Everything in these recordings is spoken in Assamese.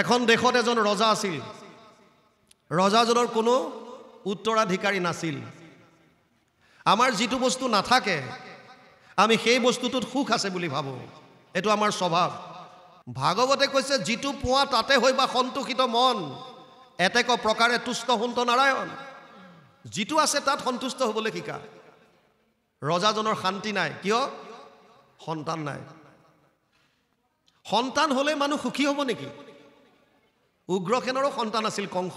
এখন দেশত এজন ৰজা আছিল ৰজাজনৰ কোনো উত্তৰাধিকাৰী নাছিল আমাৰ যিটো বস্তু নাথাকে আমি সেই বস্তুটোত সুখ আছে বুলি ভাবো এটো আমাৰ স্বভাৱ ভাগৱতে কৈছে যিটো পোৱা তাতে হইবা সন্তুষ্টিত মন এতেক প্ৰকাৰে তুষ্ট হন্ত নাৰায়ণ যিটো আছে তাত সন্তুষ্ট হ'বলৈ শিকা ৰজাজনৰ শান্তি নাই কিয় সন্তান নাই সন্তান হলে মানুহ সুখী হ'ব নেকি উগ্ৰসেনৰো সন্তান আছিল কংস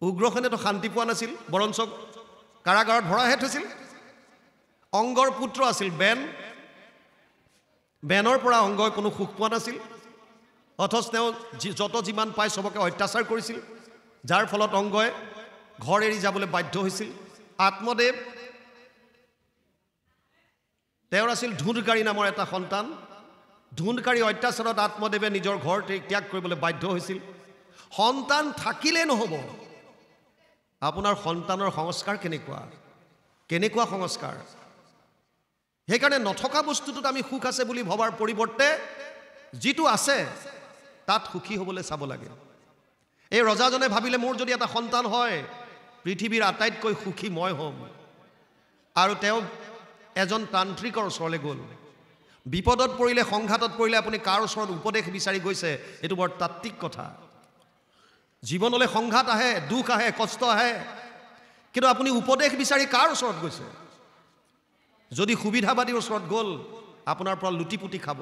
উগ্ৰসেনেতো শান্তি পোৱা নাছিল বৰঞ্চ কাৰাগাৰত ভৰাহে থৈছিল অংগৰ পুত্ৰ আছিল বেনৰ পৰা অংগই কোনো সুখ পোৱা নাছিল অথচ তেওঁ যত যিমান পাই সবকে অত্যাচাৰ কৰিছিল যাৰ ফলত অংগই ঘৰ এৰি যাবলৈ বাধ্য হৈছিল আত্মদেৱ তেওঁৰ আছিল ধুনকাৰী নামৰ এটা সন্তান ধুনকাৰী অত্যাচাৰত আত্মদেৱে নিজৰ ঘৰ ত্যাগ কৰিবলৈ বাধ্য হৈছিল সন্তান থাকিলে নহব আপোনাৰ সন্তানৰ সংস্কাৰ কেনেকুৱা সংস্কাৰ সেইকাৰণে নথকা বস্তুটোত আমি সুখ আছে বুলি ভবাৰ পৰিৱৰ্তে যিটো আছে তাত সুখী হ'বলৈ চাব লাগে এই ৰজাজনে ভাবিলে মোৰ যদি এটা সন্তান হয় পৃথিৱীৰ আটাইতকৈ সুখী মই হ'ম আৰু তেওঁ এজন তান্ত্ৰিকৰ ওচৰলৈ গ'ল বিপদত পৰিলে সংঘাতত পৰিলে আপুনি কাৰ ওচৰত উপদেশ বিচাৰি গৈছে এটো বৰ তাত্ত্বিক কথা জীৱনলৈ সংঘাত আহে দুখ আহে কষ্ট আহে কিন্তু আপুনি উপদেশ বিচাৰি কাৰ ওচৰত গৈছে যদি সুবিধাবাদীৰ ওচৰত গ'ল আপোনাৰ পৰা লুটিপুটি খাব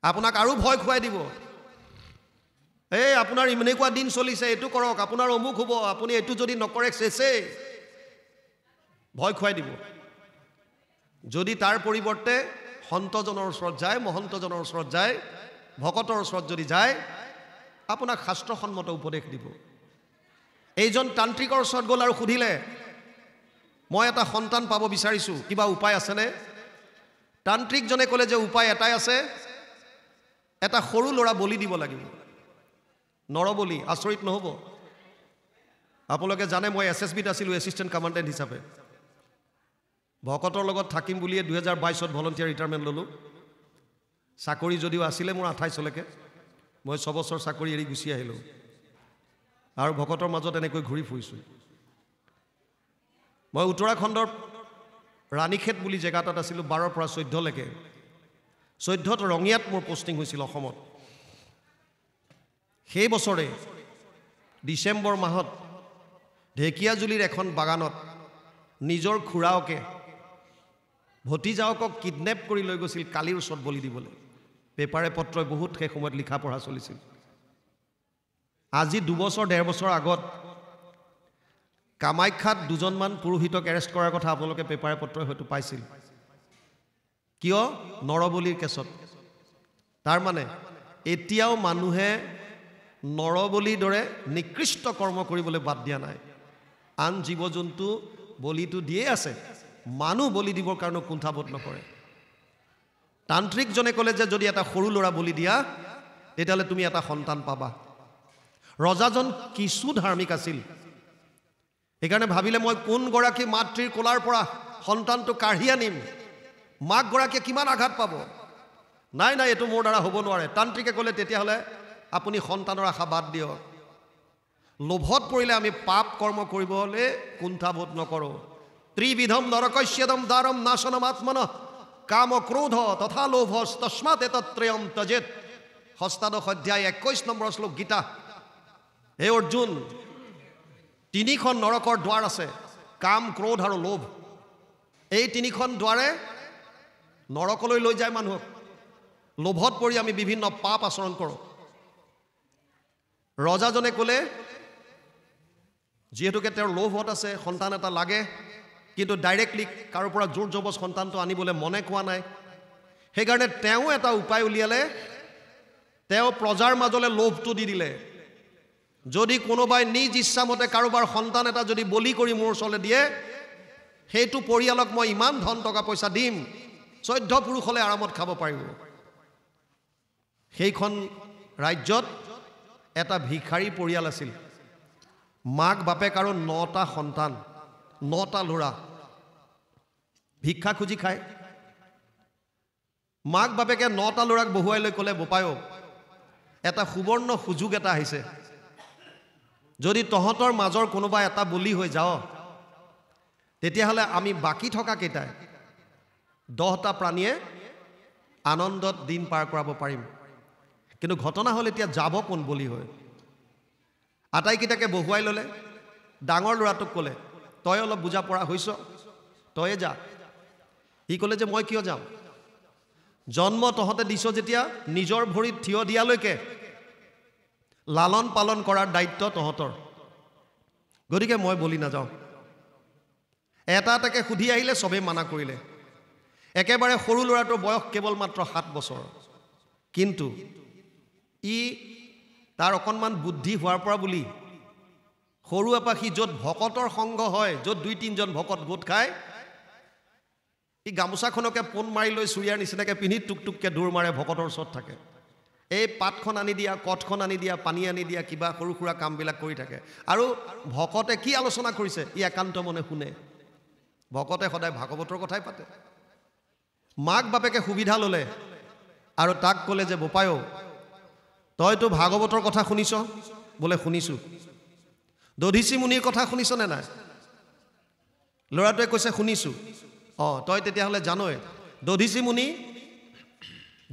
আপোনাক আৰু ভয় খুৱাই দিব এই আপোনাৰ ইমানেকুৱা দিন চলিছে এটো কৰক আপোনাৰ অমুক হ'ব আপুনি এটো যদি নকৰে চেছে ভয় খুৱাই দিব যদি তাৰ পৰিৱৰ্তে সন্তজনৰ ওচৰত যায় মহন্তজনৰ ওচৰত যায় ভকতৰ ওচৰত যদি যায় আপোনাক শাস্ত্ৰসন্মত উপদেশ দিব এইজন তান্ত্ৰিকৰ ওচৰত গ'ল আৰু সুধিলে মই এটা সন্তান পাব বিচাৰিছো কিবা উপায় আছে নে তান্ত্ৰিকজনে ক'লে যে উপায় এটাই আছে এটা সৰু ল'ৰা বলি দিব লাগিব নৰবলি আচৰিত নহব আপোনালোকে জানে মই এছএছবিত আছিলো এছিষ্টেণ্ট কমাণ্ডেণ্ট হিচাপে ভকতৰ লগত থাকিম বুলিয়ে 2022ত ভলন্টিয়াৰ ৰিটায়াৰমেণ্ট ললো চাকৰি যদিও আছিলে মোৰ 28 লৈকে মই 6 বছৰ চাকৰি এৰি গুচি আহিলো আৰু ভকতৰ মাজত এনেকৈ ঘূৰি ফুৰিছো মই উত্তৰাখণ্ডৰ ৰাণীখেত বুলি জেগাটাত আছিলো 12 পৰা 14 লৈকে 14ত ৰঙিয়াত মোৰ পোষ্টিং হৈছিল অসমত সেই বছৰে ডিসেম্বৰ মাহত ঢেকিয়াজুলিৰ এখন বাগানত নিজৰ খুৰাওকে ভতিজাওকক কিডনেপ কৰি লৈ গৈছিল কালিৰ ওচৰত বলি দিবলৈ পেপাৰে পত্ৰই বহুত সেই সময়ত লিখা পঢ়া চলিছিল আজি 2 বছৰ 1.5 বছৰ আগত কামাখ্যাত দুজনমান পুৰোহিতক এৰেষ্ট কৰাৰ কথা আপোনালোকে পেপাৰে পত্ৰই হয়তো পাইছিল কিয় নৰবলিৰ কেছত তাৰ মানে এতিয়াও মানুহে নৰবলিৰ দৰে নিকৃষ্ট কৰ্ম কৰিবলৈ বাদ দিয়া নাই আন জীৱ-জন্তু বলিটো দিয়ে আছে মানুহ বলি দিবৰ কাৰণে কুণ্ঠাবোধ নকৰে তান্ত্ৰিকজনে ক'লে যে যদি এটা সৰু ল'ৰা বলি দিয়া তেতিয়ালে তুমি এটা সন্তান পাবা ৰজাজন কিছু ধাৰ্মিক আছিল সেইকাৰণে ভাবিলে মই কোন গৰাকী মাতৃৰ কোলাৰ পৰা সন্তানটো কাঢ়ি আনিম মাক গৰাকীয়ে কিমান আঘাত পাব নাই এটো মোৰ দ্বাৰা হ'ব নোৱাৰে তান্ত্ৰিকে ক'লে তেতিয়াহলে আপুনি সন্তানৰ আশা বাদ দিয়ক লোভত পৰিলে আমি পাপ কৰ্ম কৰিব হলে কুণ্ঠাবোধ নকৰো ত্ৰিবিধম নৰকস্যদম দাৰম নাশনম আত্মন কাম ক্ৰোধ তথা লোভ তস্মাৎ এতত্ৰয়ম তজেত ষষ্ঠাদশ অধ্যায় 21 নম্বৰ শ্লোক গীতা হে অৰ্জুন তিনিখন নৰকৰ দ্বাৰ আছে কাম ক্ৰোধ আৰু লোভ এই তিনিখন দ্বাৰে নৰকলৈ লৈ যায় মানুহক লোভত পৰি আমি বিভিন্ন পাপ আচৰণ কৰোঁ ৰজাজনে ক'লে যেহেতুকে তেওঁৰ লোভত আছে সন্তান এটা লাগে কিন্তু ডাইৰেক্টলি কাৰো পৰা জোৰ জবজ সন্তানটো আনিবলৈ মনে কোৱা নাই সেইকাৰণে তেওঁ এটা উপায় উলিয়ালে তেওঁ প্ৰজাৰ মাজলৈ লোভটো দি দিলে যদি কোনোবাই নিজ ইচ্ছামতে কাৰোবাৰ সন্তান এটা যদি বলি কৰি মোৰ ওচৰলৈ দিয়ে সেইটো পৰিয়ালক মই ইমান ধন টকা পইচা দিম 14 পুৰুষলে আৰামত খাব পাৰিব সেইখন ৰাজ্যত এটা ভিখাৰী পৰিয়াল আছিল মাক বাপেক আৰু 9টা সন্তান 9টা ল'ৰা ভিক্ষা খুজি খায় মাক বাপেকে 9টা ল'ৰাক বহুৱাই লৈ ক'লে বোপায়ো এটা সুবৰ্ণ সুযোগ এটা আহিছে যদি তহঁতৰ মাজৰ কোনোবা এটা বলি হৈ যাও তেতিয়াহ'লে আমি বাকি থকা কেইটাই 10টা প্ৰাণীয়ে আনন্দত দিন পাৰ কৰাব পাৰিম কিন্তু ঘটনা হ'ল এতিয়া যাব কোন বলি হৈ আটাইকেইটাকে বহুৱাই ল'লে ডাঙৰ ল'ৰাটোক ক'লে তই অলপ বুজা পৰা হৈছ তয়ে যা সি ক'লে যে মই কিয় যাম জন্ম তহঁতে দিছ যেতিয়া নিজৰ ভৰিত থিয় দিয়ালৈকে লালন পালন কৰাৰ দায়িত্ব তহঁতৰ গতিকে মই বলি নাযাওঁ এটা এটাকে সুধি আহিলে চবেই মানা কৰিলে একেবাৰে সৰু ল'ৰাটোৰ বয়স কেৱল মাত্ৰ 7 বছৰ কিন্তু ই তাৰ অকণমান বুদ্ধি হোৱাৰ পৰা বুলি সৰু এপা সি য'ত ভকতৰ সংগ হয় য'ত 2-3জন ভকত গোট খায় ই গামোচাখনকে পোন মাৰি লৈ চুৰিয়াৰ নিচিনাকৈ পিন্ধি টুকটুককৈ দৌৰ মাৰে ভকতৰ ওচৰত থাকে এই পাতখন আনি দিয়া কঠখন আনি দিয়া পানী আনি দিয়া কিবা সৰু সুৰা কামবিলাক কৰি থাকে আৰু ভকতে কি আলোচনা কৰিছে ই একান্ত মনে শুনে ভকতে সদায় ভাগৱতৰ কথাই পাতে মাক বাপেকে সুবিধা ল'লে আৰু তাক ক'লে যে বোপায়ো তইতো ভাগৱতৰ কথা শুনিছ বোলে শুনিছোঁ দধিচি মুনিৰ কথা শুনিছ নে নাই ল'ৰাটোৱে কৈছে শুনিছোঁ তই তেতিয়াহ'লে জানই দধিচি মুনি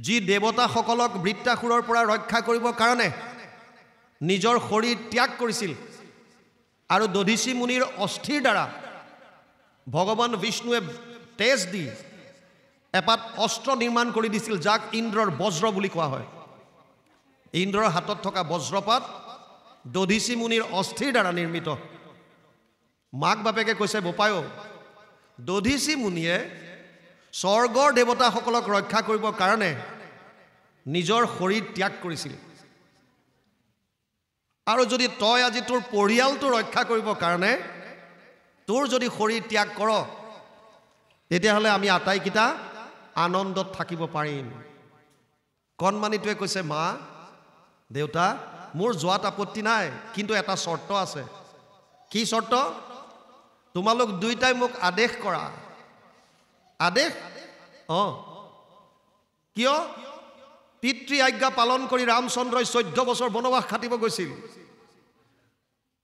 যি দেৱতাসকলক বৃত্তাসুৰৰ পৰা ৰক্ষা কৰিবৰ কাৰণে নিজৰ শৰীৰ ত্যাগ কৰিছিল আৰু দধিচি মুনিৰ অস্থিৰ দ্বাৰা ভগৱান বিষ্ণুৱে তেজ দি এপাত অস্ত্ৰ নিৰ্মাণ কৰি দিছিল যাক ইন্দ্ৰৰ বজ্ৰ বুলি কোৱা হয় ইন্দ্ৰৰ হাতত থকা বজ্ৰপাত দধিচি মুনিৰ অস্থিৰ দ্বাৰা নিৰ্মিত মাক বাপেকে কৈছে বোপায়ো দধিচি মুনিয়ে স্বৰ্গৰ দেৱতাসকলক ৰক্ষা কৰিবৰ কাৰণে নিজৰ শৰীৰ ত্যাগ কৰিছিল আৰু যদি তই আজি তোৰ পৰিয়ালটো ৰক্ষা কৰিবৰ কাৰণে তোৰ যদি শৰীৰ ত্যাগ কৰ তেতিয়াহ'লে আমি আটাইকেইটা আনন্দত থাকিব পাৰিম কণমানিটোৱে কৈছে মা দেউতা মোৰ যোৱাত আপত্তি নাই কিন্তু এটা চৰ্ত আছে কি চৰ্ত তোমালোক দুইটাই মোক আদেশ কৰা আদেশ কিয় পিতৃ আজ্ঞা পালন কৰি ৰামচন্দ্ৰই 14 বছৰ বনবাস খাটিব গৈছিল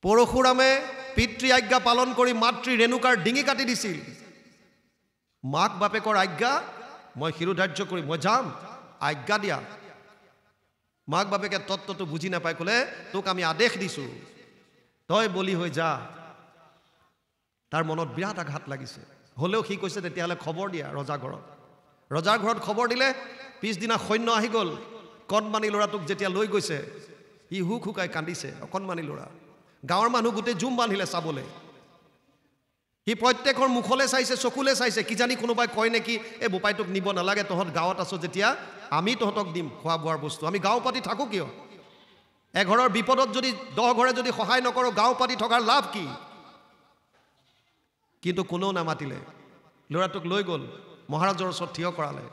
পৰশুৰামে পিতৃ আজ্ঞা পালন কৰি মাতৃ ৰেণুকাৰ ডিঙি কাটি দিছিল মাক বাপেকৰ আজ্ঞা মই শিৰোধাৰ্য কৰি মই যাম আজ্ঞা দিয়া মাক বাপেকে তত্ত্বটো বুজি নাপাই ক'লে তোক আমি আদেশ দিছোঁ তই বলি হৈ যা তাৰ মনত বিৰাট আঘাত লাগিছে হ'লেও সি কৈছে তেতিয়াহ'লে খবৰ দিয়া ৰজাৰ ঘৰত খবৰ দিলে পিছদিনা সৈন্য আহি গ'ল কণমানি ল'ৰাটোক যেতিয়া লৈ গৈছে ই হুক হুকাই কান্দিছে অকণমানি ল'ৰা গাঁৱৰ মানুহ গোটেই জুম বান্ধিলে চাবলৈ সি প্ৰত্যেকৰ মুখলৈ চাইছে চকুলৈ চাইছে কিজানি কোনোবাই কয় নেকি এই বোপাইটোক নিব নালাগে তহঁত গাঁৱত আছ যেতিয়া আমি তহঁতক দিম খোৱা বোৱাৰ বস্তু আমি গাঁও পাতি থাকোঁ কিয় এঘৰৰ বিপদত যদি 10 ঘৰে যদি সহায় নকৰোঁ গাঁও পাতি থকাৰ লাভ কি কিন্তু কোনেও নামাতিলে ল'ৰাটোক লৈ গ'ল মহাৰাজৰ ওচৰত থিয় কৰালে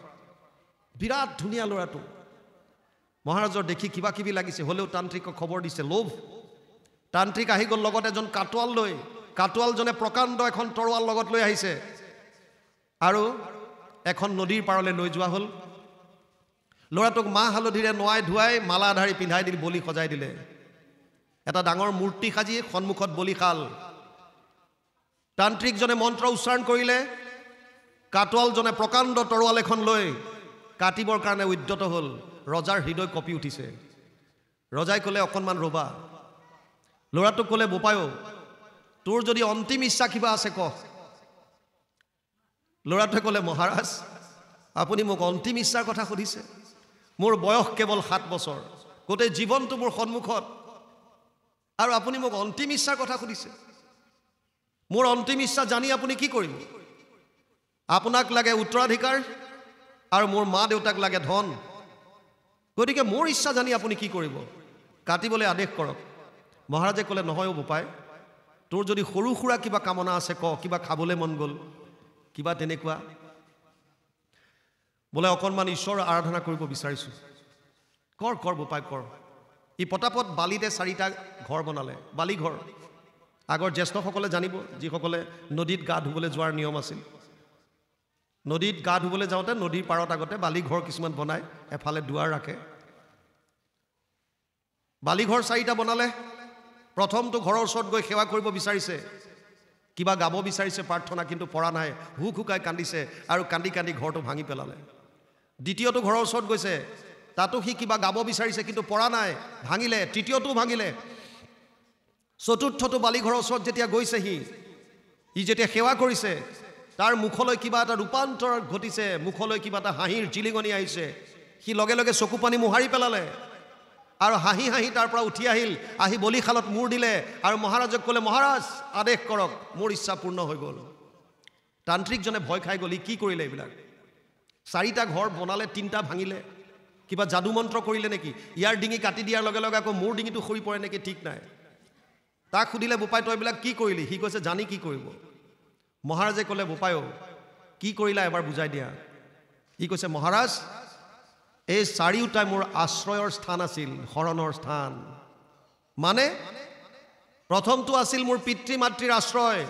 বিৰাট ধুনীয়া ল'ৰাটো মহাৰাজৰ দেখি কিবা কিবি লাগিছে হ'লেও তান্ত্ৰিকক খবৰ দিছে লোভ তান্ত্ৰিক আহি গ'ল লগত এজন কাটোৱাল লৈ কাটোৱালজনে প্ৰকাণ্ড এখন তৰোৱাল লগত লৈ আহিছে আৰু এখন নদীৰ পাৰলৈ লৈ যোৱা হ'ল ল'ৰাটোক মাহ হালধিৰে নোৱাই ধুৱাই মালা ধাৰি পিন্ধাই দি বলি সজাই দিলে এটা ডাঙৰ মূৰ্তি সাজি সন্মুখত বলি খাল তান্ত্ৰিকজনে মন্ত্ৰ উচ্চাৰণ কৰিলে কাটোৱালজনে প্ৰকাণ্ড তৰোৱাল এখন লৈ কাটিবৰ কাৰণে উদ্যত হ'ল ৰজাৰ হৃদয় কঁপি উঠিছে ৰজাই ক'লে অকণমান ৰ'বা ল'ৰাটোক ক'লে বোপায়ো তোৰ যদি অন্তিম ইচ্ছা কিবা আছে ক ল'ৰাটোৱে ক'লে মহাৰাজ আপুনি মোক অন্তিম ইচ্ছাৰ কথা সুধিছে মোৰ বয়স কেৱল 7 বছৰ গোটেই জীৱনটো মোৰ সন্মুখত আৰু আপুনি মোক অন্তিম ইচ্ছাৰ কথা সুধিছে মোৰ অন্তিম ইচ্ছা জানি আপুনি কি কৰিব আপোনাক লাগে উত্তৰাধিকাৰ আৰু মোৰ মা দেউতাক লাগে ধন গতিকে মোৰ ইচ্ছা জানি আপুনি কি কৰিব কাটিবলৈ আদেশ কৰক মহাৰাজে ক'লে নহয় বোপাই তোৰ যদি সৰু সুৰা কিবা কামনা আছে ক কিবা খাবলৈ মন গ'ল কিবা তেনেকুৱা বোলে অকণমান ঈশ্বৰ আৰাধনা কৰিব বিচাৰিছোঁ কৰ বোপাই কৰ ই পটাপট বালিতে 4টা ঘৰ বনালে বালি ঘৰ আগৰ জ্যেষ্ঠসকলে জানিব যিসকলে নদীত গা ধুবলৈ যোৱাৰ নিয়ম আছিল নদীত গা ধুবলৈ যাওঁতে নদীৰ পাৰত আগতে বালি ঘৰ কিছুমান বনাই এফালে দুৱাৰ ৰাখে বালিঘৰ 4টা বনালে প্ৰথমটো ঘৰৰ ওচৰত গৈ সেৱা কৰিব বিচাৰিছে কিবা গাব বিচাৰিছে প্ৰাৰ্থনা কিন্তু পৰা নাই হুক হুকাই কান্দিছে আৰু কান্দি কান্দি ঘৰটো ভাঙি পেলালে দ্বিতীয়টো ঘৰৰ ওচৰত গৈছে তাতো সি কিবা গাব বিচাৰিছে কিন্তু পৰা নাই ভাঙিলে তৃতীয়টো ভাঙিলে চতুৰ্থটো বালিঘৰৰ ওচৰত যেতিয়া গৈছে সি যেতিয়া সেৱা কৰিছে তাৰ মুখলৈ কিবা এটা ৰূপান্তৰ ঘটিছে মুখলৈ কিবা এটা হাঁহিৰ জিলিঙনি আহিছে সি লগে লগে চকু পানী মোহাৰি পেলালে আৰু হাঁহি হাঁহি তাৰ পৰা উঠি আহিল আহি বলিশালত মূৰ দিলে আৰু মহাৰাজক ক'লে মহাৰাজ আদেশ কৰক মোৰ ইচ্ছা পূৰ্ণ হৈ গ'ল তান্ত্ৰিকজনে ভয় খাই গ'ল কি কৰিলে এইবিলাক 4টা ঘৰ বনালে 3টা ভাঙিলে কিবা যাদু মন্ত্ৰ কৰিলে নেকি ইয়াৰ ডিঙি কাটি দিয়াৰ লগে লগে আকৌ মোৰ ডিঙিটো সৰি পৰে নেকি ঠিক নাই তাক সুধিলে বোপাই তই এইবিলাক কি কৰিলি সি কৈছে জানি কি কৰিব মহাৰাজে ক'লে বোপাই কি কৰিলা এবাৰ বুজাই দিয়া সি কৈছে মহাৰাজ এই 4টাই মোৰ আশ্ৰয়ৰ স্থান আছিল শৰণৰ স্থান মানে প্ৰথমটো আছিল মোৰ পিতৃ মাতৃৰ আশ্ৰয়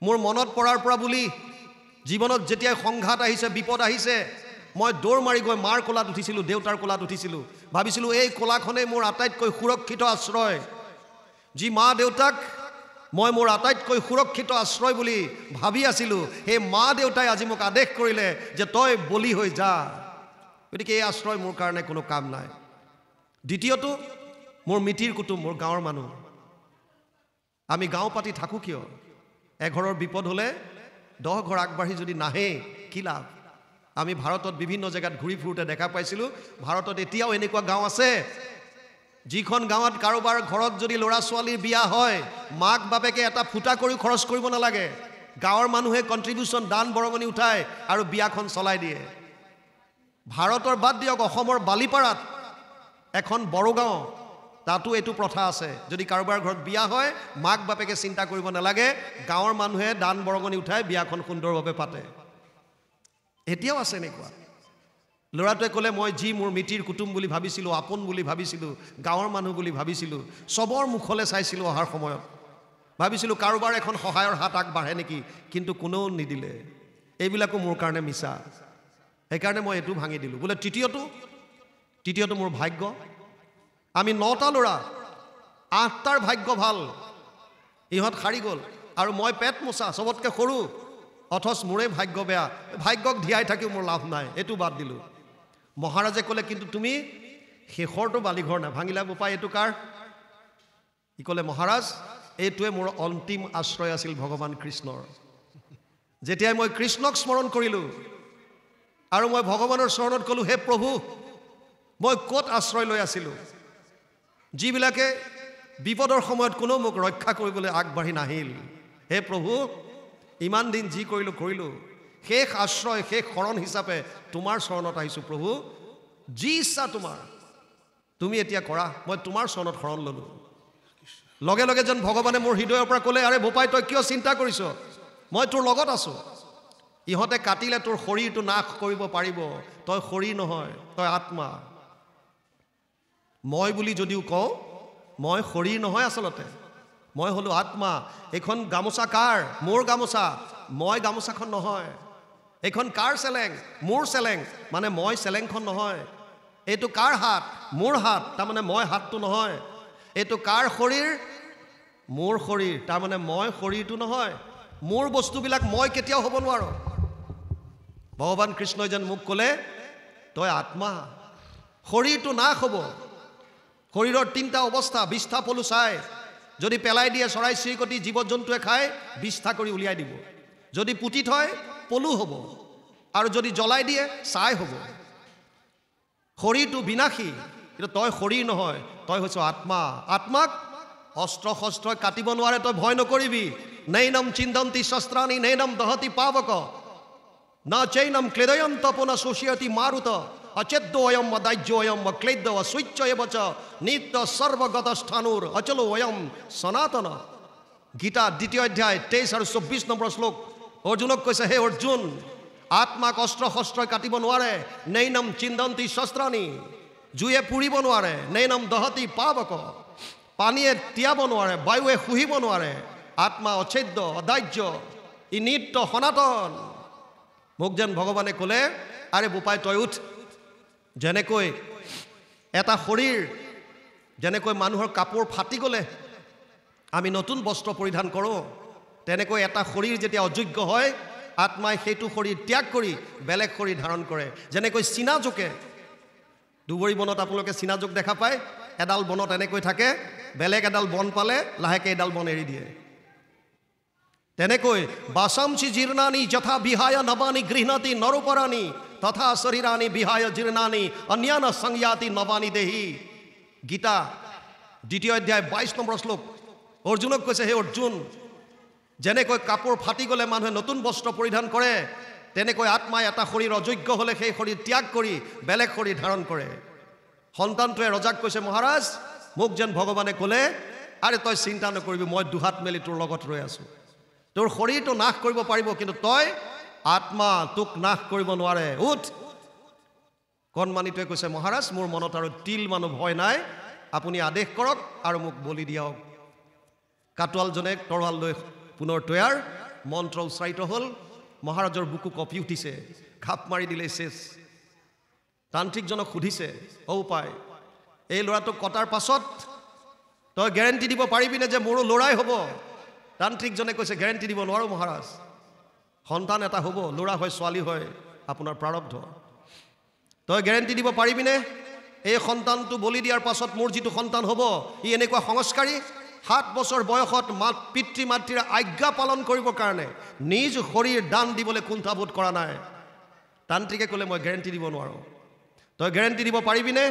মোৰ মনত পৰাৰ পৰা বুলি জীৱনত যেতিয়া সংঘাত আহিছে বিপদ আহিছে মই দৌৰ মাৰি গৈ মাৰ কোলাত উঠিছিলোঁ দেউতাৰ কোলাত উঠিছিলোঁ ভাবিছিলোঁ এই কোলাখনেই মোৰ আটাইতকৈ সুৰক্ষিত আশ্ৰয় যি মা দেউতাক মই মোৰ আটাইতকৈ সুৰক্ষিত আশ্ৰয় বুলি ভাবি আছিলোঁ সেই মা দেউতাই আজি মোক আদেশ কৰিলে যে তই বলি হৈ যা গতিকে এই আশ্ৰয় মোৰ কাৰণে কোনো কাম নাই দ্বিতীয়টো মোৰ মিতিৰ কুটুম মোৰ গাঁৱৰ মানুহ আমি গাঁও পাতি থাকোঁ কিয় এঘৰৰ বিপদ হ'লে 10 ঘৰ আগবাঢ়ি যদি নাহে কি লাভ আমি ভাৰতত বিভিন্ন জেগাত ঘূৰি ফুৰোঁতে দেখা পাইছিলোঁ ভাৰতত এতিয়াও এনেকুৱা গাঁও আছে যিখন গাঁৱত কাৰোবাৰ ঘৰত যদি ল'ৰা ছোৱালীৰ বিয়া হয় মাক বাপেকে এটা ফুটা কৰি খৰচ কৰিব নালাগে গাঁৱৰ মানুহে কণ্ট্ৰিবিউশ্যন দান বৰঙণি উঠায় আৰু বিয়াখন চলাই দিয়ে ভাৰতৰ বাদ দিয়ক অসমৰ বালিপাৰাত এখন বড়োগাঁও তাতো এইটো প্ৰথা আছে যদি কাৰোবাৰ ঘৰত বিয়া হয় মাক বাপেকে চিন্তা কৰিব নালাগে গাঁৱৰ মানুহে দান বৰঙণি উঠাই বিয়াখন সুন্দৰভাৱে পাতে এতিয়াও আছে এনেকুৱা ল'ৰাটোৱে ক'লে মই যি মোৰ মিতিৰ কুটুম বুলি ভাবিছিলোঁ আপোন বুলি ভাবিছিলোঁ গাঁৱৰ মানুহ বুলি ভাবিছিলোঁ চবৰ মুখলৈ চাইছিলোঁ অহাৰ সময়ত ভাবিছিলোঁ কাৰোবাৰ এখন সহায়ৰ হাত আগবাঢ়ে নেকি কিন্তু কোনেও নিদিলে এইবিলাকো মোৰ কাৰণে মিছা সেইকাৰণে মই এইটো ভাঙি দিলোঁ বোলে তৃতীয়টো মোৰ ভাগ্য আমি 9টা ল'ৰা 8টাৰ ভাগ্য ভাল ইহঁত সাৰি গ'ল আৰু মই পেট মোচা চবতকৈ সৰু অথচ মোৰে ভাগ্য বেয়া ভাগ্যক ধিয়াই থাকিও মোৰ লাভ নাই এইটো বাদ দিলোঁ মহাৰাজে ক'লে কিন্তু তুমি শেষৰটো বালিঘৰ নাভাঙিলা বোপাই এইটো কাৰ ই ক'লে মহাৰাজ এইটোৱে মোৰ অন্তিম আশ্ৰয় আছিল ভগৱান কৃষ্ণৰ যেতিয়াই মই কৃষ্ণক স্মৰণ কৰিলোঁ আৰু মই ভগৱানৰ চৰণত ক'লোঁ হে প্ৰভু মই ক'ত আশ্ৰয় লৈ আছিলোঁ যিবিলাকে বিপদৰ সময়ত কোনো মোক ৰক্ষা কৰিবলৈ আগবাঢ়ি নাহিল হে প্ৰভু ইমান দিন যি কৰিলোঁ শেষ আশ্ৰয় শেষ শৰণ হিচাপে তোমাৰ চৰণত আহিছোঁ প্ৰভু যি ইচ্ছা তোমাৰ তুমি এতিয়া কৰা মই তোমাৰ চৰণত শৰণ ল'লোঁ লগে লগে যেন ভগৱানে মোৰ হৃদয়ৰ পৰা ক'লে আৰে বোপাই তই কিয় চিন্তা কৰিছ মই তোৰ লগত আছোঁ ইহঁতে কাটিলে তোৰ শৰীৰটো নাশ কৰিব পাৰিব তই শৰীৰ নহয় তই আত্মা মই বুলি যদিও কওঁ মই শৰীৰ নহয় আচলতে মই হলো আত্মা এখন গামোচা কাৰ মোৰ গামোচা মই গামোচাখন নহয় এখন কাৰ চেলেং মোৰ চেলেং মানে মই চেলেংখন নহয় এইটো কাৰ হাত মোৰ হাত তাৰমানে মই হাতটো নহয় এইটো কাৰ শৰীৰ মোৰ শৰীৰ তাৰমানে মই শৰীৰটো নহয় মোৰ বস্তুবিলাক মই কেতিয়াও হ'ব নোৱাৰো ভগৱান কৃষ্ণই যেন মোক ক'লে তই আত্মা শৰীৰটো নাশ হ'ব শৰীৰৰ 3টা অৱস্থা বিষ্ঠা পলু চাই যদি পেলাই দিয়ে চৰাই চিৰিকটি জীৱ জন্তুৱে খাই বিষ্ঠা কৰি উলিয়াই দিব যদি পুতি থয় পলু হ'ব আৰু যদি জ্বলাই দিয়ে ছাই হ'ব শৰীৰটো বিনাশী কিন্তু তই শৰীৰ নহয় তই হৈছ আত্মা আত্মাক অস্ত্ৰ শস্ত্ৰই কাটিব নোৱাৰে তই ভয় নকৰিবি নৈনম চিন্তন্তি শস্ত্ৰাণি নৈনম দহতি পাৱক না চৈনম ক্লেদয়ম তপনা শোষয়তি মাৰুত অচেদ্যোয়ম অদাহ্যোয়ম ক্লেদ্য অসুচ্যব চ নিত্য সৰ্বগত স্থানুৰ অচলো অয়ম সনাতন গীতা 2য় অধ্যায় 23 আৰু 24 নম্বৰ শ্লোক অৰ্জুনক কৈছে হে অৰ্জুন আত্মাক অস্ত্ৰ শস্ত্ৰই কাটিব নোৱাৰে নৈনম চিন্তন্তি শস্ত্ৰাণি জুয়ে পুৰিব নোৱাৰে নৈনম দহতি পাৱক পানীয়ে তিয়াব নোৱাৰে বায়ুৱে শুহিব নোৱাৰে আত্মা অচ্ছেদ্য অদাহ্য ই নিত্য সনাতন মোক যেন ভগৱানে ক'লে আৰে বোপাই তই উঠ যেনেকৈ এটা শৰীৰ যেনেকৈ মানুহৰ কাপোৰ ফাটি গ'লে আমি নতুন বস্ত্ৰ পৰিধান কৰোঁ, তেনেকৈ এটা শৰীৰ যেতিয়া অযোগ্য হয়, আত্মাই সেইটো শৰীৰ ত্যাগ কৰি বেলেগ শৰীৰ ধাৰণ কৰে। যেনেকৈ চিনাজোকে, দুবৰি বনত আপোনালোকে চিনাজোক দেখা পায়, এডাল বনত এনেকৈ থাকে, বেলেগ এডাল বন পালে লাহেকৈ এডাল বন এৰি দিয়ে। তেনেকৈ বাসামচি জীৰ্ণানি যথা বিহায়া নবানি গৃহণতি নৰোপৰাণি তথা শৰীৰানি বিহায়া জীৰ্ণানি অন্যান্য সংয়াতি নবানি দেহি। গীতা 2 অধ্যায় 22 নম্বৰ শ্লোক। অৰ্জুনক কৈছে, হে অৰ্জুন, যেনেকৈ কাপোৰ ফাটি গ'লে মানুহে নতুন বস্ত্ৰ পৰিধান কৰে, তেনেকৈ আত্মাই এটা শৰীৰ অযোগ্য হ'লে সেই শৰীৰ ত্যাগ কৰি বেলেগ শৰীৰ ধাৰণ কৰে। সন্তানটোৱে ৰজাক কৈছে, মহাৰাজ, মোক যেন ভগৱানে ক'লে, আৰে তই চিন্তা নকৰিবি, মই দুহাত মেলি তোৰ লগত ৰৈ আছোঁ। তোৰ শৰীৰটো নাশ কৰিব পাৰিব, কিন্তু তই আত্মা তোক নাশ কৰিব নোৱাৰে, উঠ। কণমানিটোৱে কৈছে, মহাৰাজ, মোৰ মনত আৰু তিল মানুহ ভয় নাই, আপুনি আদেশ কৰক আৰু মোক বলি দিয়ক। কাটোৱালজনে তৰোৱাল লৈ পুনৰ তৈয়াৰ, মন্ত্ৰ উচ্চাৰিত হ'ল, মহাৰাজৰ বুকু কঁপি উঠিছে, ঘাপ মাৰি দিলে শেষ। তান্ত্ৰিকজনক সুধিছে, পায় এই ল'ৰাটোক কটাৰ পাছত তই গেৰেণ্টি দিব পাৰিবিনে যে মোৰো ল'ৰাই হ'ব? তান্ত্ৰিকজনে কৈছে, গেৰেণ্টি দিব নোৱাৰোঁ মহাৰাজ, সন্তান এটা হ'ব, ল'ৰা হয় ছোৱালী হয় আপোনাৰ প্ৰাৰব্ধ। তই গেৰেণ্টি দিব পাৰিবিনে এই সন্তানটো বলি দিয়াৰ পাছত মোৰ যিটো সন্তান হ'ব, ই এনেকুৱা সংস্কাৰী, 7 বছৰ বয়সত পিতৃ মাতৃৰ আজ্ঞা পালন কৰিবৰ কাৰণে নিজ শৰীৰ দান দিবলৈ কুণ্ঠাবোধ কৰা নাই? তান্ত্ৰিকে ক'লে, মই গেৰেণ্টি দিব নোৱাৰোঁ। তই গেৰেণ্টি দিব পাৰিবিনে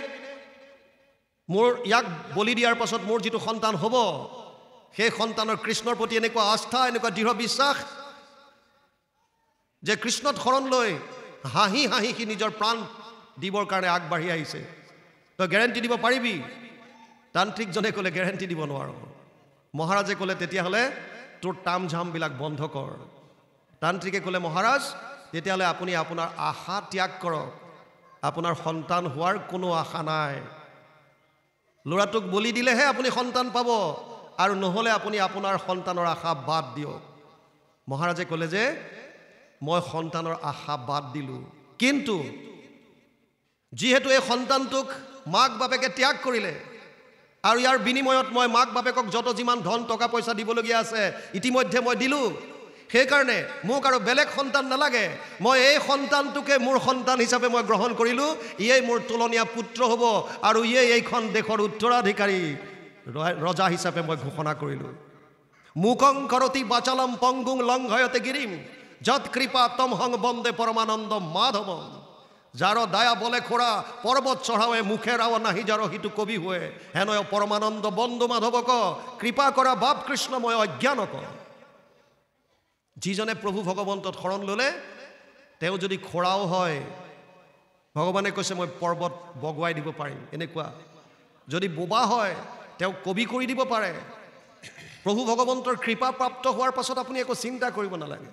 মোৰ ইয়াক বলি দিয়াৰ পাছত মোৰ যিটো সন্তান হ'ব, সেই সন্তানৰ কৃষ্ণৰ প্ৰতি এনেকুৱা আস্থা, এনেকুৱা দৃঢ় বিশ্বাস যে কৃষ্ণত শৰণ লৈ হাঁহি হাঁহি সি নিজৰ প্ৰাণ দিবৰ কাৰণে আগবাঢ়ি আহিছে? তই গেৰেণ্টি দিব পাৰিবি? তান্ত্ৰিকজনে ক'লে, গেৰেণ্টি দিব নোৱাৰোঁ। মহাৰাজে ক'লে, তেতিয়াহ'লে তোৰ তাম ঝামবিলাক বন্ধ কৰ। তান্ত্ৰিকে ক'লে, মহাৰাজ, তেতিয়াহ'লে আপুনি আপোনাৰ আশা ত্যাগ কৰক, আপোনাৰ সন্তান হোৱাৰ কোনো আশা নাই। ল'ৰাটোক বলি দিলেহে আপুনি সন্তান পাব, আৰু নহ'লে আপুনি আপোনাৰ সন্তানৰ আশা বাদ দিয়ক। মহাৰাজে ক'লে যে মই সন্তানৰ আশা বাদ দিলোঁ, কিন্তু যিহেতু এই সন্তানটোক মাক বাপেকে ত্যাগ কৰিলে, আৰু ইয়াৰ বিনিময়ত মই মাক বাপেকক যত যিমান ধন টকা পইচা দিবলগীয়া আছে ইতিমধ্যে মই দিলোঁ, সেইকাৰণে মোক আৰু বেলেগ সন্তান নালাগে, মই এই সন্তানটোকে মোৰ সন্তান হিচাপে মই গ্ৰহণ কৰিলোঁ, ইয়েই মোৰ তুলনীয়া পুত্ৰ হ'ব, আৰু ইয়েই এইখন দেশৰ উত্তৰাধিকাৰী ৰজা হিচাপে মই ঘোষণা কৰিলোঁ। মুকং কৰতি বাচালম পংগুং লংঘয়তে গিৰিম যৎ কৃপা তম হং বন্দে পৰমানন্দ মাধৱম। যাৰ দায়া বলে খোৰা পৰ্বত চঢ়াৱে মুখে ৰাও নাহি যাৰ সিটো কবি হোৱে, হেনয় পৰমানন্দ বন্ধু মাধৱক কৃপা কৰা বাপ কৃষ্ণ মই অজ্ঞানক। যিজনে প্ৰভু ভগৱন্তত শৰণ ল'লে তেওঁ যদি খোৰাও হয়, ভগৱানে কৈছে মই পৰ্বত বগুৱাই দিব পাৰিম এনেকুৱা। যদি বোবা হয় তেওঁ কবি কৰি দিব পাৰে। প্ৰভু ভগৱন্তৰ কৃপা প্ৰাপ্ত হোৱাৰ পাছত আপুনি একো চিন্তা কৰিব নালাগে।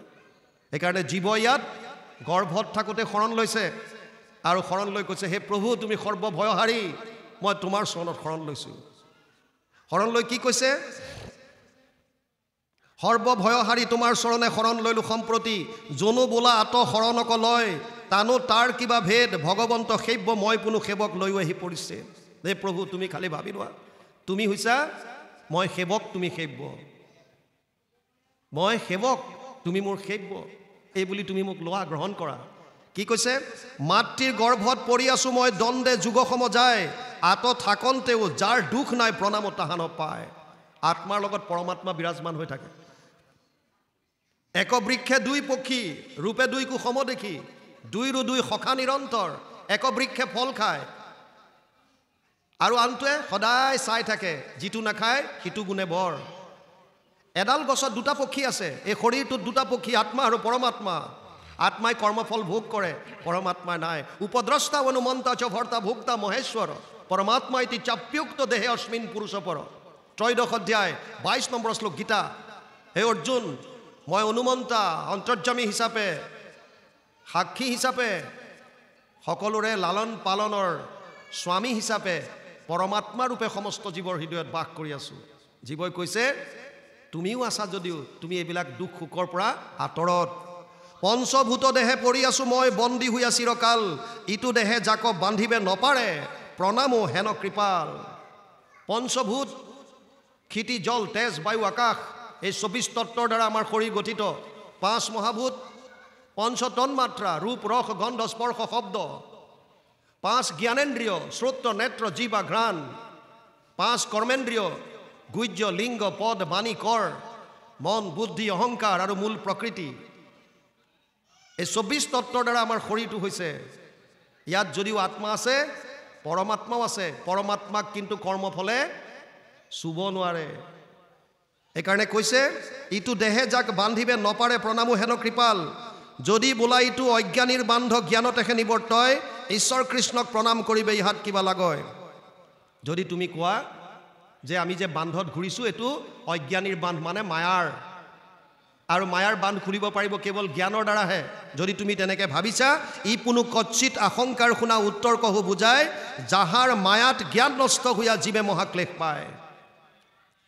সেইকাৰণে জীৱ ইয়াত গৰ্ভত থাকোঁতে শৰণ লৈছে, আৰু শৰণ লৈ কৈছে, হে প্ৰভু তুমি সৰ্বভয়হাৰী, মই তোমাৰ চৰণত শৰণ লৈছোঁ। শৰণ লৈ কি কৈছে? সৰ্বভয়হাৰী তোমাৰ চৰণে শৰণ লৈলোঁ সম্প্ৰতি, জনো বোলা আত শৰণক লয়, তানো তাৰ কিবা ভেদ, ভগৱন্ত সেব্য মই কোনো সেৱক লৈও আহি পৰিছে। হে প্ৰভু তুমি খালি ভাবি লোৱা, তুমি হৈছা মই সেৱক, তুমি সেব্য, মই সেৱক তুমি মোৰ সেব্য, এই বুলি তুমি মোক লোৱা, গ্ৰহণ কৰা। কি কৈছে? মাতৃৰ গৰ্ভত পৰি আছোঁ মই দণ্ডে যুগসম যায়, আত থাকন্তেও যাৰ দুখ নাই প্ৰণাম তাহান পায়। আত্মাৰ লগত পৰমাত্মা বিৰাজমান হৈ থাকে। এক বৃক্ষে দুই পক্ষী, ৰূপে দুই কুসম দেখি, দুইৰো দুই সখা নিৰন্তৰ, এক বৃক্ষে ফল খায় আৰু আনটোৱে সদায় চাই থাকে, যিটো নাখায় সিটো গুণে বৰ। এডাল গছত দুটা পক্ষী আছে, এই শৰীৰটোত দুটা পক্ষী, আত্মা আৰু পৰমাত্মা। আত্মাই কৰ্মফল ভোগ কৰে, পৰমাত্মাই নাই। উপদ্ৰষ্টা অনুমন্তা চ ভৰ্তা ভোক্তা মহেশ্বৰ, পৰমাত্মা ইতি চাপ্যুক্ত দেহে অস্মিন পুৰুষ পৰ। 13 অধ্যায় 22 নম্বৰ শ্লোক গীতা। হে অৰ্জুন, মই অনুমন্তা অন্তৰ্যামী হিচাপে, সাক্ষী হিচাপে, সকলোৰে লালন পালনৰ স্বামী হিচাপে পৰমাত্মা ৰূপে সমস্ত জীৱৰ হৃদয়ত বাস কৰি আছোঁ। জীৱই কৈছে তুমিও আছা যদিও তুমি এইবিলাক দুখ সুখৰ পৰা আঁতৰত। পঞ্চভূত দেহে পৰি আছোঁ মই বন্দী হৈ চিৰকাল, ইটো দেহে যাক বান্ধিবে নপাৰে, প্ৰণামো হেন কৃপাল। পঞ্চভূত ক্ষিতি জল তেজ বায়ু আকাশ এই 24 তত্ত্বৰ দ্বাৰা আমাৰ শৰীৰ গঠিত 5 মহাভূত পঞ্চ তন্মাত্ৰা ৰূপ ৰস গন্ধ স্পৰ্শ শব্দ 5 জ্ঞানেন্দ্ৰিয় শ্ৰোত্ৰ নেত্ৰ জিহ্বা ঘ্ৰাণ 5 কৰ্মেন্দ্ৰিয় গুহ্য লিংগ পদ বাণী কৰ মন বুদ্ধি অহংকাৰ আৰু মূল প্ৰকৃতি এই 24 তত্ত্বৰ দ্বাৰা আমাৰ শৰীৰটো হৈছে ইয়াত যদিও আত্মা আছে পৰমাত্মাও আছে পৰমাত্মাক কিন্তু কৰ্মফলে চুব নোৱাৰে এইকাৰণে কৈছে ইটো দেহে যাক বান্ধিবে নপাৰে প্ৰণামো হেন কৃপাল যদি বোলা ইটো অজ্ঞানীৰ বান্ধ জ্ঞানতেহে নিবৰ্তয় ঈশ্বৰ কৃষ্ণক প্ৰণাম কৰিবে ইহাত কিবা লাগয় যদি তুমি কোৱা যে আমি যে বান্ধত ঘূৰিছোঁ এইটো অজ্ঞানীৰ বান্ধ মানে মায়াৰ আৰু মায়াৰ বান্ধ খুলিব পাৰিব কেৱল জ্ঞানৰ দ্বাৰাহে যদি তুমি তেনেকৈ ভাবিছা ই কোনো কচ্চিত আশংকাৰ শুনা উত্তৰ কহু বুজায় যাহাৰ মায়াত জ্ঞান নষ্ট হোৱা জীৱে মহাক্লেশ পায়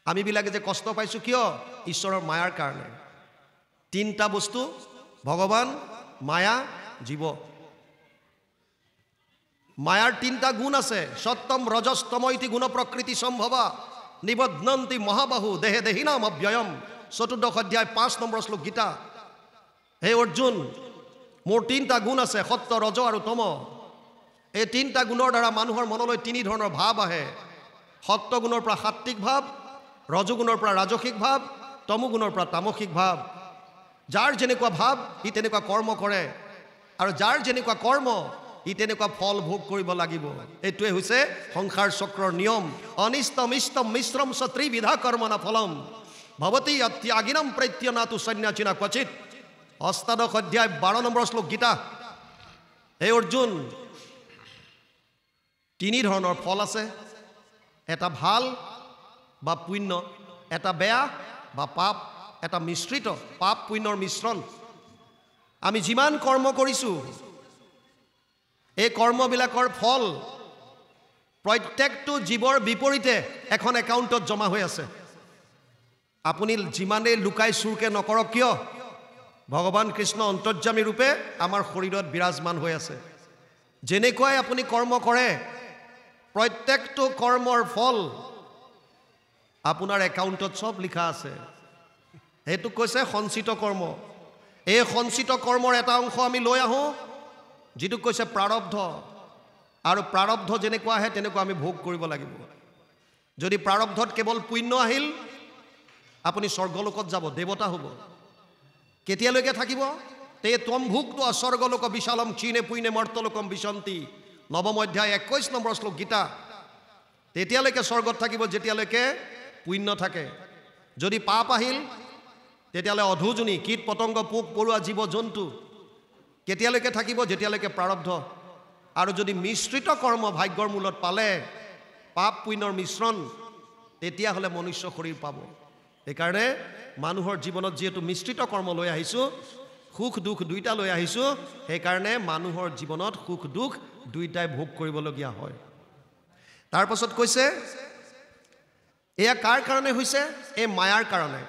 আমিবিলাকে যে কষ্ট পাইছোঁ কিয় ঈশ্বৰৰ মায়াৰ কাৰণে 3টা বস্তু ভগৱান মায়া জীৱ মায়াৰ 3টা গুণ আছে সত্যম ৰজস্তম ইতি গুণ প্ৰকৃতি সম্ভৱা নিবধ্নন্তি মহাবাহু দেহে দেহিনাম অব্যয়ম 14 অধ্যায় 5 নম্বৰ শ্লোক গীতা হে অৰ্জুন মোৰ 3টা গুণ আছে সত্য ৰজ আৰু তম এই 3টা গুণৰ দ্বাৰা মানুহৰ মনলৈ 3 ধৰণৰ ভাৱ আহে সত্য গুণৰ পৰা সাত্বিক ভাৱ ৰজগুণৰ পৰা ৰাজসিক ভাৱ তমগুণৰ পৰা তামসিক ভাৱ যাৰ যেনেকুৱা ভাৱ ই তেনেকুৱা কৰ্ম কৰে আৰু যাৰ যেনেকুৱা কৰ্ম ই তেনেকুৱা ফল ভোগ কৰিব লাগিব এইটোৱে হৈছে সংসাৰ চক্ৰৰ নিয়ম অনিষ্টম ইষ্টম মিশ্ৰম চ ত্ৰিবিধা কৰ্মনা ফলম ভৱতি ত্যাগিনম প্ৰত্যনাতু সন্ন্যাসিনা ক্বচিত অষ্টাদশ অধ্যায় 12 নম্বৰ শ্লোক গীতা হে অৰ্জুন 3 ধৰণৰ ফল আছে এটা ভাল বা পুণ্য এটা বেয়া বা পাপ এটা মিশ্ৰিত পাপ পুণ্যৰ মিশ্ৰণ আমি যিমান কৰ্ম কৰিছোঁ এই কৰ্মবিলাকৰ ফল প্ৰত্যেকটো জীৱৰ বিপৰীতে এখন একাউণ্টত জমা হৈ আছে আপুনি যিমানেই লুকাই চুৰকে নকৰক কিয় ভগৱান কৃষ্ণ অন্তৰ্যামী ৰূপে আমাৰ শৰীৰত বিৰাজমান হৈ আছে যেনেকুৱাই আপুনি কৰ্ম কৰে প্ৰত্যেকটো কৰ্মৰ ফল আপোনাৰ একাউণ্টত সব লিখা আছে সেইটো কৈছে সঞ্চিত কৰ্ম এই সঞ্চিত কৰ্মৰ এটা অংশ আমি লৈ আহোঁ যিটো কৈছে প্ৰাৰব্ধ আৰু প্ৰাৰব্ধ যেনেকুৱা আহে তেনেকুৱা আমি ভোগ কৰিব লাগিব যদি প্ৰাৰব্ধত কেৱল পুণ্য আহিল আপুনি স্বৰ্গলোকত যাব দেৱতা হ'ব কেতিয়ালৈকে থাকিব তে তম ভুক্ত স্বৰ্গলোক বিশালম ক্ষীণে পুণ্যে মৰ্তলোকম বিশন্তি 9ম অধ্যায় 21 নম্বৰ শ্লোক গীতা তেতিয়ালৈকে স্বৰ্গত থাকিব যেতিয়ালৈকে পুণ্য থাকে যদি পাপ আহিল তেতিয়ালৈ অধুজনী কীট পতংগ পোক পৰুৱা জীৱ জন্তু কেতিয়ালৈকে থাকিব যেতিয়ালৈকে প্ৰাৰব্ধ আৰু যদি মিশ্ৰিত কৰ্ম ভাগ্যৰ মূলত পালে পাপ পুণ্যৰ মিশ্ৰণ তেতিয়াহ'লে মনুষ্য শৰীৰ পাব এইকাৰণে মানুহৰ জীৱনত যিহেতু মিশ্ৰিত কৰ্ম লৈ আহিছোঁ সুখ দুখ দুইটা লৈ আহিছোঁ সেইকাৰণে মানুহৰ জীৱনত সুখ দুখ দুইটাই ভোগ কৰিবলগীয়া হয় তাৰপাছত কৈছে এয়া কাৰ কাৰণে হৈছে এই মায়াৰ কাৰণে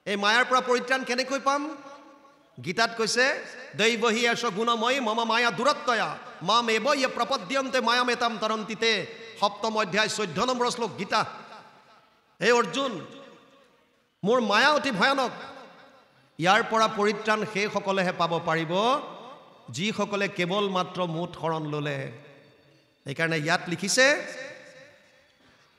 এই মায়াৰ পৰা পৰিত্ৰাণ কেনেকৈ পাম গীতাত কৈছে দৈবহি এষ গুণময়ী মম মায়া দূৰত্বয়া মাম এব ইয়ে প্ৰপদ্যন্তে মায়ামেতাম তৰন্তিতে 7ম অধ্যায় 14 নম্বৰ শ্লোক গীতা হে অৰ্জুন মোৰ মায়া অতি ভয়ানক ইয়াৰ পৰা পৰিত্ৰাণ সেইসকলেহে পাব পাৰিব যিসকলে কেৱল মাত্ৰ মুঠ শৰণ ল'লে এইকাৰণে ইয়াত লিখিছে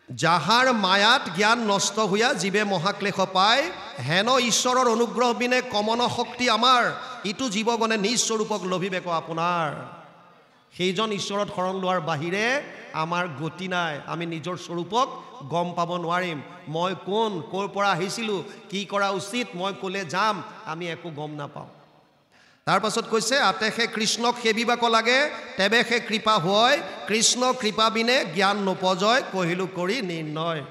যাহাৰ মায়াত জ্ঞান নষ্ট হোৱা জীৱে মহাক্লেশ পায় হেন ঈশ্বৰৰ অনুগ্ৰহ বিনে কমন শক্তি আমাৰ ইটো জীৱগণে নিজ স্বৰূপক লভিবে ক আপোনাৰ সেইজন ঈশ্বৰত শৰণ লোৱাৰ বাহিৰে আমাৰ গতি নাই আমি নিজৰ স্বৰূপক গম পাব নোৱাৰিম মই কোন ক'ৰ পৰা আহিছিলোঁ কি কৰা উচিত মই ক'লে যাম আমি একো গম নাপাওঁ তাৰপাছত কৈছে আতেহে কৃষ্ণক সেবিবাক লাগে তেবেহে কৃপা হয় কৃষ্ণ কৃপা বিনে জ্ঞান নপজয় কহিলোঁ কৰি নিৰ্ণয়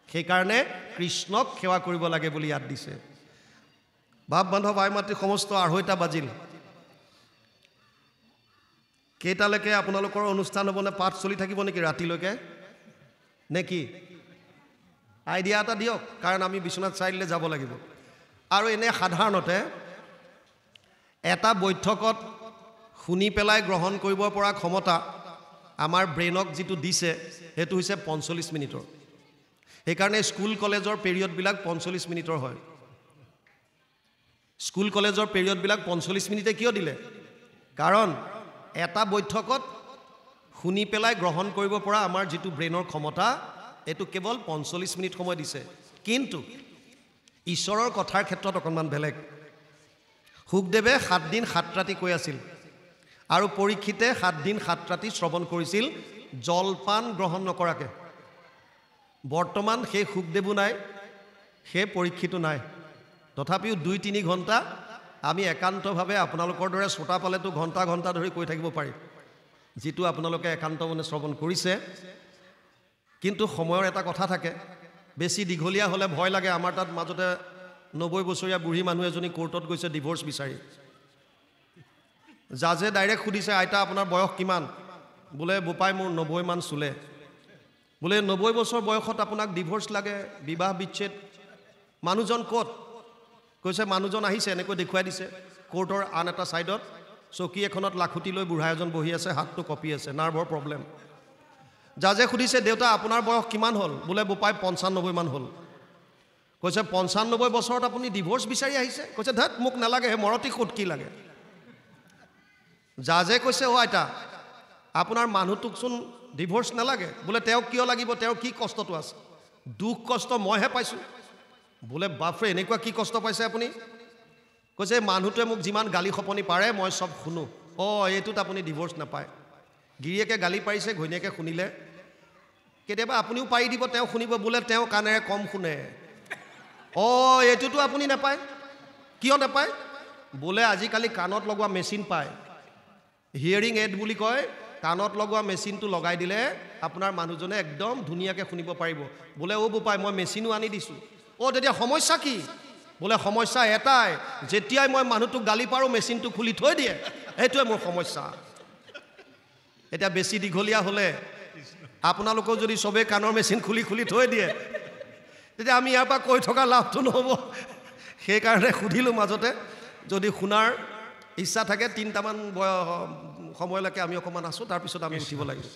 সেইকাৰণে কৃষ্ণক সেৱা কৰিব লাগে বুলি ইয়াত দিছে বাপ বান্ধৱ আই মাতৃ সমস্ত 2:30 বাজিল কেইটালৈকে আপোনালোকৰ অনুষ্ঠান হ'ব নে পাঠ চলি থাকিব নেকি ৰাতিলৈকে নে কি আইডিয়া এটা দিয়ক কাৰণ আমি বিশ্বনাথ চাৰিআলিলৈ যাব লাগিব আৰু এনে সাধাৰণতে এটা বৈঠকত শুনি পেলাই গ্ৰহণ কৰিব পৰা ক্ষমতা আমাৰ ব্ৰেইনক যিটো দিছে সেইটো হৈছে 45 মিনিটৰ সেইকাৰণে স্কুল কলেজৰ পিৰিয়ডবিলাক 45 মিনিটৰ হয় স্কুল কলেজৰ পিৰিয়ডবিলাক 45 মিনিটে কিয় দিলে কাৰণ এটা বৈঠকত শুনি পেলাই গ্ৰহণ কৰিব পৰা আমাৰ যিটো ব্ৰেইনৰ ক্ষমতা এটো কেৱল 45 মিনিট সময় দিছে কিন্তু ঈশ্বৰৰ কথাৰ ক্ষেত্ৰত অকণমান বেলেগ হুকদেৱে 7 দিন 7 ৰাতি কৈ আছিল আৰু পৰীক্ষিতে 7 দিন 7 ৰাতি শ্ৰৱণ কৰিছিল জলপান গ্ৰহণ নকৰাকে বৰ্তমান সেই হুকদেৱো নাই সেই পৰীক্ষিতো নাই তথাপিও 2-3 ঘণ্টা আমি একান্তভাৱে আপোনালোকৰ দৰে শ্ৰোতা পালেতো ঘণ্টা ঘণ্টা ধৰি কৈ থাকিব পাৰি যেটো আপোনালোকে একান্ত মনে শ্ৰৱণ কৰিছে কিন্তু সময়ৰ এটা কথা থাকে বেছি দীঘলীয়া হলে ভয় লাগে আমাৰ তাত মাজতে 90 বছৰীয়া বুঢ়ী মানুহ এজনী কোৰ্টত গৈছে ডিভোৰ্স বিচাৰি জাজে ডাইৰেক্ট সুধিছে আইতা আপোনাৰ বয়স কিমান বোলে বোপাই মোৰ 90 মান চুলে বোলে 90 বছৰ বয়সত আপোনাক ডিভোৰ্স লাগে বিবাহ বিচ্ছেদ মানুহজন ক'ত কৈছে মানুহজন আহিছে এনেকৈ দেখুৱাই দিছে কোৰ্টৰ আন এটা সাইডত চকী এখনত লাখুটি লৈ বুঢ়া এজন বহি আছে হাতটো কপি আছে নাৰ্ভৰ প্ৰবলেম জাজে সুধিছে দেউতা আপোনাৰ বয়স কিমান হ'ল বোলে বোপাই 95 মান হ'ল কৈছে 95 বছৰত আপুনি ডিভোৰ্স বিচাৰি আহিছে কৈছে ধত মোক নালাগে হে মৰতি খুট কি লাগে জাজে কৈছে ও আইতা আপোনাৰ মানুহটোকচোন ডিভোৰ্স নালাগে বোলে তেওঁ কিয় লাগিব তেওঁৰ কি কষ্টটো আছে দুখ কষ্ট মইহে পাইছো বোলে বাফৰে এনেকুৱা কি কষ্ট পাইছে আপুনি কৈছে মানুহটোৱে মোক যিমান গালি খপনি পাৰে মই সব শুনো এইটোত আপুনি ডিভোৰ্স নাপায় গিৰিয়েকে গালি পাৰিছে ঘৈণীয়েকে শুনিলে কেতিয়াবা আপুনিও পাৰি দিব তেওঁ শুনিব বোলে তেওঁ কানেৰে কম শুনে এইটোতো আপুনি নাপায় কিয় নাপায় বোলে আজিকালি কাণত লগোৱা মেচিন পায় হিয়াৰিং এড বুলি কয় কাণত লগোৱা মেচিনটো লগাই দিলে আপোনাৰ মানুহজনে একদম ধুনীয়াকে শুনিব পাৰিব বোলে বোপাই মই মেচিনো আনি দিছো তেতিয়া সমস্যা কি বোলে সমস্যা এটাই যেতিয়াই মই মানুহটোক গালি পাৰো মেচিনটো খুলি থৈ দিয়ে এইটোৱে মোৰ সমস্যা এটা বেছি দীঘলীয়া হলে আপোনালোকও যদি সবে কাণৰ মেচিন খুলি খুলি থৈ দিয়ে তেতিয়া আমি ইয়াৰ পৰা কৈ থকা লাভটো নহব সেই কাৰণে সুধিলো মাজতে যদি শুনাৰ ইচ্ছা থাকে 3টামান সময়লৈকে আমি অকমান আছো তাৰ পিছত আমি উঠিব লাগিব